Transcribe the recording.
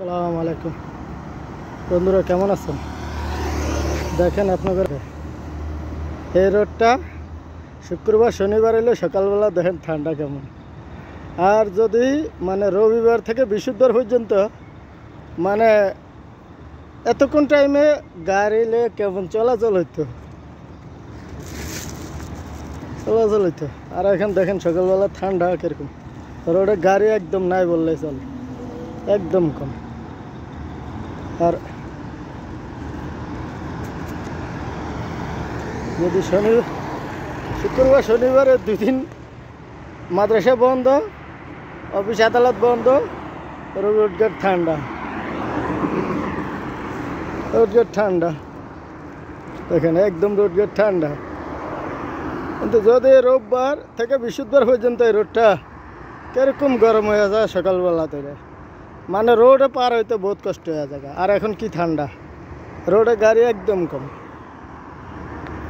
আসসালামু আলাইকুম বন্ধুরা, কেমন আছেন? দেখেন আপনাদের এই রোডটা শুক্রবার শনিবার এলে সকালবেলা দেখেন ঠান্ডা কেমন। আর যদি রবিবার থেকে বৃহস্পতিবার পর্যন্ত এতক্ষণ টাইমে গাড়িলে কেমন চলাচল হইতো। আর এখন দেখেন সকালবেলা ঠান্ডা কিরকম, রোডে গাড়ি একদম নাই বললেই চলে, একদম কম। আর যদি শুক্রবার শনিবারে 2 দিন মাদ্রাসা বন্ধ, অফিস আদালত বন্ধ, রোডঘাট ঠান্ডা, রোডঘাট ঠান্ডা দেখেন একদম রোডঘাট ঠান্ডা। কিন্তু যদি রোববার থেকে বৃহস্পতিবার পর্যন্ত এই রোডটা কিরকম গরম হয়ে যায় সকালবেলা থেকে, রোডে পার হইতে বহুত কষ্ট হয়ে যায়। আর এখন কি ঠান্ডা, রোডে গাড়ি একদম কম।